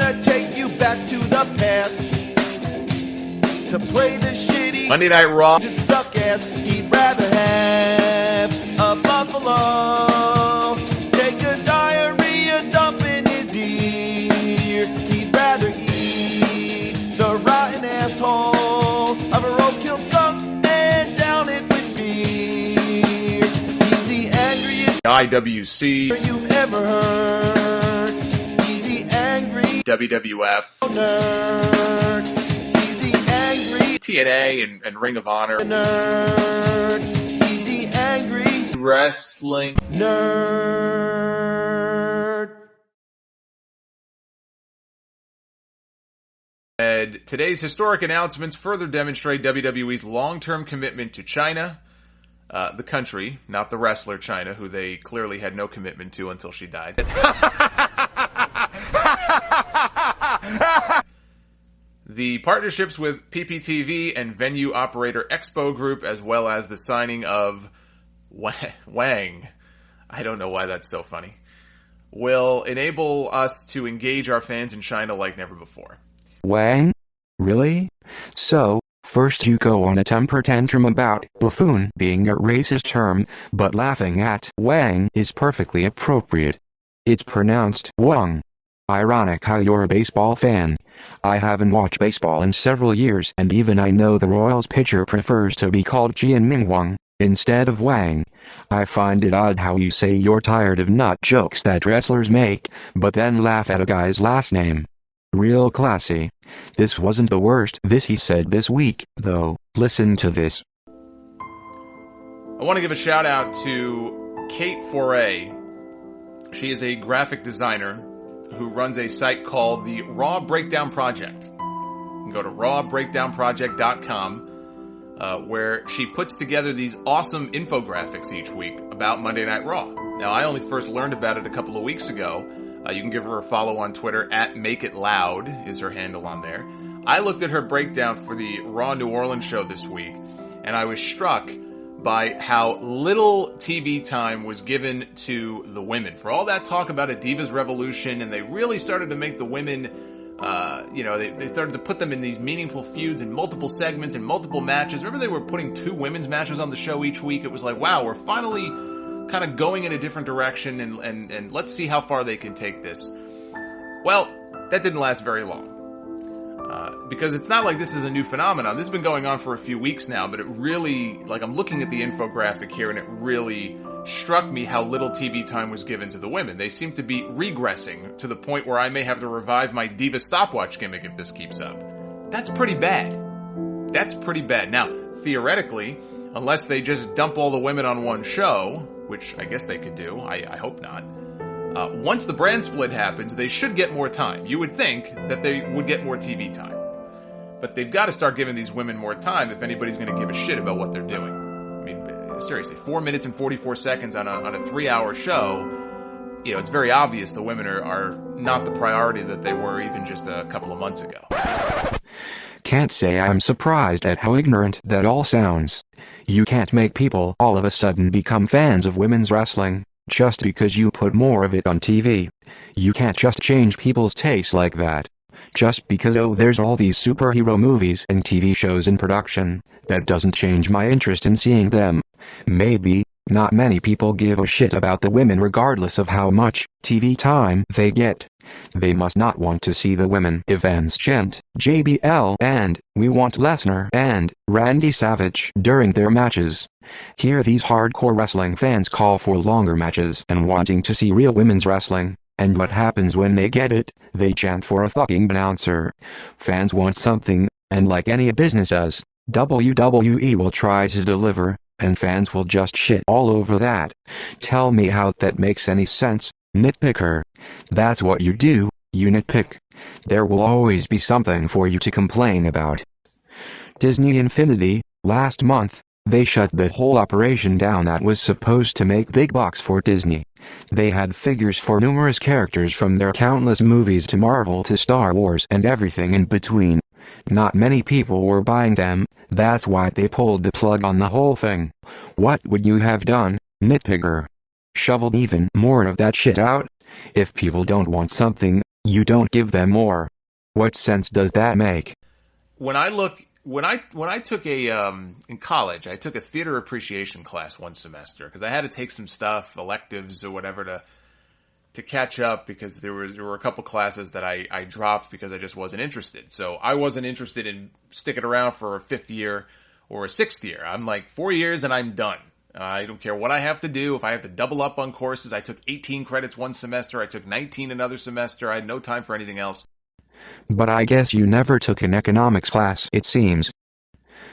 gonna take you back to the past to play the shitty Monday Night Raw. Suck ass. He'd rather have a buffalo take a diarrhea dump in his ear. He'd rather eat the rotten asshole of a roadkill skunk and down it with beer. He's the angriest IWC you've ever heard. He's the angry WWF nerd. He's the angry TNA and Ring of Honor nerd. He's the angry wrestling nerd. And today's historic announcements further demonstrate WWE's long-term commitment to China, the country, not the wrestler China, who they clearly had no commitment to until she died. The partnerships with PPTV and venue operator Expo Group, as well as the signing of Wang, I don't know why that's so funny, will enable us to engage our fans in China like never before. Wang? Really? So, first you go on a temper tantrum about buffoon being a racist term, but laughing at Wang is perfectly appropriate. It's pronounced Wang. Ironic how you're a baseball fan. I haven't watched baseball in several years, and even I know the Royals pitcher prefers to be called Jianming Wang instead of Wang. I find it odd how you say you're tired of nut jokes that wrestlers make, but then laugh at a guy's last name. Real classy. This wasn't the worst he said this week, though. Listen to this. I want to give a shout out to Kate Foray. She is a graphic designer who runs a site called the Raw Breakdown Project. You can go to rawbreakdownproject.com, where she puts together these awesome infographics each week about Monday Night Raw. Now, I only first learned about it a couple of weeks ago. You can give her a follow on Twitter, @MakeItLoud is her handle on there. I looked at her breakdown for the Raw New Orleans show this week, and I was struck by how little TV time was given to the women. For all that talk about a Divas Revolution, and they really started to make the women, they started to put them in these meaningful feuds in multiple segments and multiple matches. Remember they were putting 2 women's matches on the show each week? It was like, wow, we're finally kind of going in a different direction, and let's see how far they can take this. Well, that didn't last very long. Because it's not like this is a new phenomenon. This has been going on for a few weeks now, but it really, I'm looking at the infographic here, and it really struck me how little TV time was given to the women. They seem to be regressing to the point where I may have to revive my Diva stopwatch gimmick if this keeps up. That's pretty bad. That's pretty bad. Now, theoretically, unless they just dump all the women on one show, which I guess they could do, I hope not, once the brand split happens, they should get more time. You would think that they would get more TV time. But they've got to start giving these women more time if anybody's going to give a shit about what they're doing. I mean, seriously, 4 minutes and 44 seconds on a 3-hour show, it's very obvious the women are not the priority that they were even just a couple of months ago. Can't say I'm surprised at how ignorant that all sounds. You can't make people all of a sudden become fans of women's wrestling, just because you put more of it on TV. You can't just change people's tastes like that. Just because there's all these superhero movies and TV shows in production, that doesn't change my interest in seeing them. Maybe, not many people give a shit about the women regardless of how much TV time they get. They must not want to see the women events chant JBL and "We want Lesnar" and Randy Savage during their matches. Hear these hardcore wrestling fans call for longer matches and wanting to see real women's wrestling. And what happens when they get it? They chant for a fucking announcer. Fans want something, and like any business does, WWE will try to deliver, and fans will just shit all over that. Tell me how that makes any sense, nitpicker. That's what you do, you nitpick. There will always be something for you to complain about. Disney Infinity, last month, they shut the whole operation down that was supposed to make big bucks for Disney. They had figures for numerous characters from their countless movies to Marvel to Star Wars and everything in between. Not many people were buying them, that's why they pulled the plug on the whole thing. What would you have done, nitpicker? Shoveled even more of that shit out? If people don't want something, You don't give them more. What sense does that make? When I took in college, I took a theater appreciation class one semester because I had to take some stuff, electives or whatever to catch up because there were a couple classes that I dropped because I just wasn't interested. So I wasn't interested in sticking around for a fifth year or a sixth year. I'm like 4 years and I'm done. I don't care what I have to do. If I have to double up on courses, I took 18 credits one semester. I took 19 another semester. I had no time for anything else. But I guess you never took an economics class, it seems.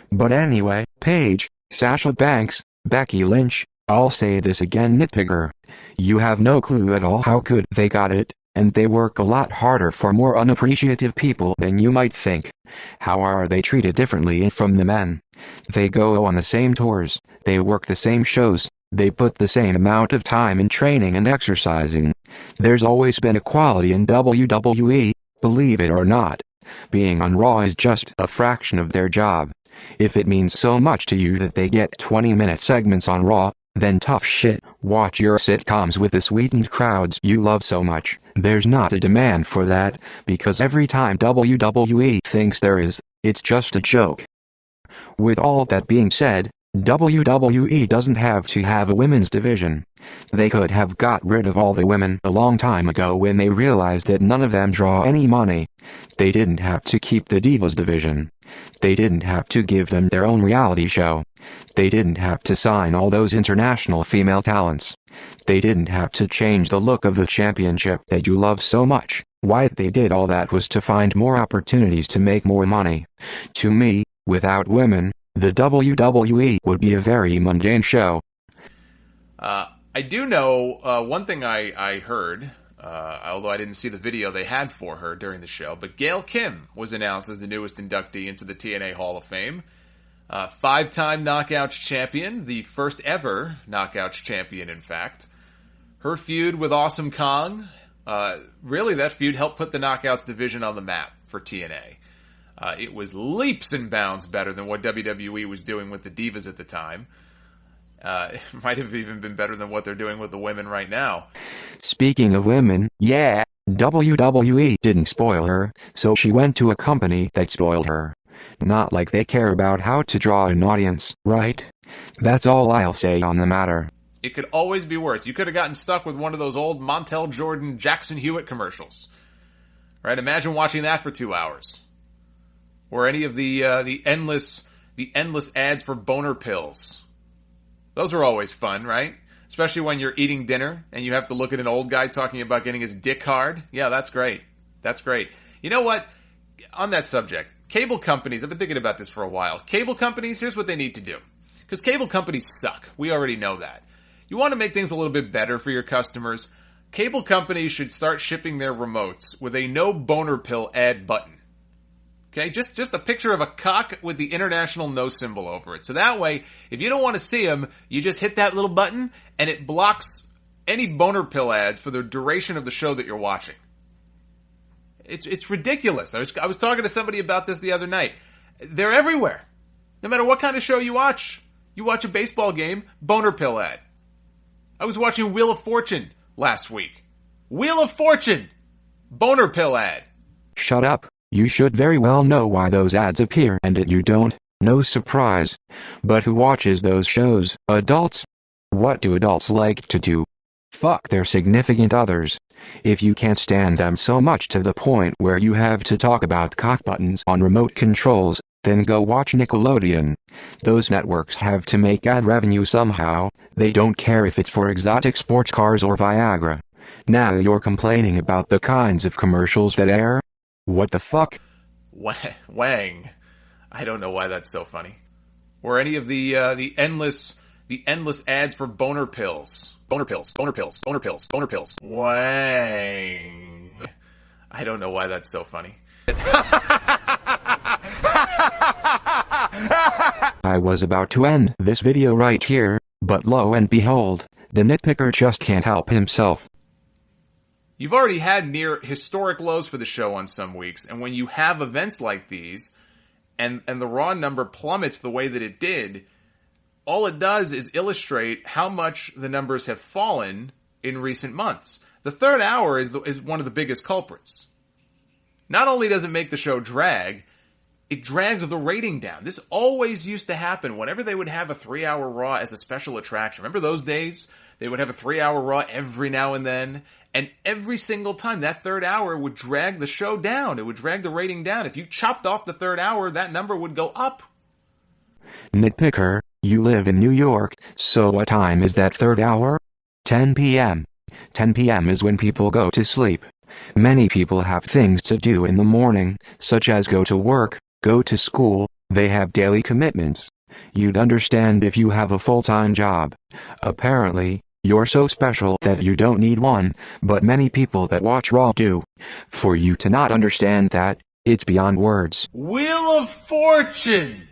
But anyway, Paige, Sasha Banks, Becky Lynch, I'll say this again, nitpicker. You have no clue at all how good they got it, and they work a lot harder for more unappreciative people than you might think. How are they treated differently from the men? They go on the same tours, they work the same shows, they put the same amount of time in training and exercising. There's always been equality in WWE, believe it or not. Being on Raw is just a fraction of their job. If it means so much to you that they get 20-minute segments on Raw, then tough shit, watch your sitcoms with the sweetened crowds you love so much. There's not a demand for that, because every time WWE thinks there is, it's just a joke. With all that being said, WWE doesn't have to have a women's division. They could have got rid of all the women a long time ago when they realized that none of them draw any money. They didn't have to keep the Divas division. They didn't have to give them their own reality show. They didn't have to sign all those international female talents. They didn't have to change the look of the championship that you love so much. Why they did all that was to find more opportunities to make more money. To me, without women, the WWE would be a very mundane show. I do know one thing I heard, although I didn't see the video they had for her during the show, but Gail Kim was announced as the newest inductee into the TNA Hall of Fame. Five-time Knockouts champion, the first ever Knockouts champion, in fact. Her feud with Awesome Kong, really that feud helped put the Knockouts division on the map for TNA. It was leaps and bounds better than what WWE was doing with the Divas at the time. It might have even been better than what they're doing with the women right now. Speaking of women, yeah, WWE didn't spoil her, so she went to a company that spoiled her. Not like they care about how to draw an audience, right? That's all I'll say on the matter. It could always be worse. You could have gotten stuck with one of those old Montel Jordan, Jackson Hewitt commercials. Right? Imagine watching that for 2 hours. Or any of the endless ads for boner pills. Those are always fun, right? Especially when you're eating dinner and you have to look at an old guy talking about getting his dick hard. Yeah, that's great. That's great. You know what? On that subject, cable companies, I've been thinking about this for a while. Cable companies, here's what they need to do. Because cable companies suck. We already know that. You want to make things a little bit better for your customers? Cable companies should start shipping their remotes with a no boner pill ad button. Okay, just a picture of a cock with the international no symbol over it. So that way, if you don't want to see them, you just hit that little button and it blocks any boner pill ads for the duration of the show that you're watching. It's ridiculous. I was talking to somebody about this the other night. They're everywhere. No matter what kind of show you watch. You watch a baseball game, boner pill ad. I was watching Wheel of Fortune last week. Wheel of Fortune! Boner pill ad. Shut up. You should very well know why those ads appear, and if you don't, no surprise. But who watches those shows? Adults? What do adults like to do? Fuck their significant others. If you can't stand them so much to the point where you have to talk about cock buttons on remote controls, then go watch Nickelodeon. Those networks have to make ad revenue somehow. They don't care if it's for exotic sports cars or Viagra. Now you're complaining about the kinds of commercials that air? What the fuck? Wang. I don't know why that's so funny. Or any of the endless ads for boner pills. Boner pills. Wang. I don't know why that's so funny. I was about to end this video right here, but lo and behold, the nitpicker just can't help himself. You've already had near historic lows for the show on some weeks, and when you have events like these, and the Raw number plummets the way that it did, all it does is illustrate how much the numbers have fallen in recent months. The third hour is one of the biggest culprits. Not only does it make the show drag, it drags the rating down. This always used to happen whenever they would have a 3-hour Raw as a special attraction. Remember those days? They would have a 3-hour Raw every now and then. And every single time, that third hour would drag the show down. It would drag the rating down. If you chopped off the third hour, that number would go up. Nitpicker, you live in New York, so what time is that third hour? 10 p.m. 10 p.m. is when people go to sleep. Many people have things to do in the morning, such as go to work, go to school, they have daily commitments. You'd understand if you have a full-time job. Apparently, you're so special that you don't need one, but many people that watch Raw do. For you to not understand that, it's beyond words. Wheel of Fortune!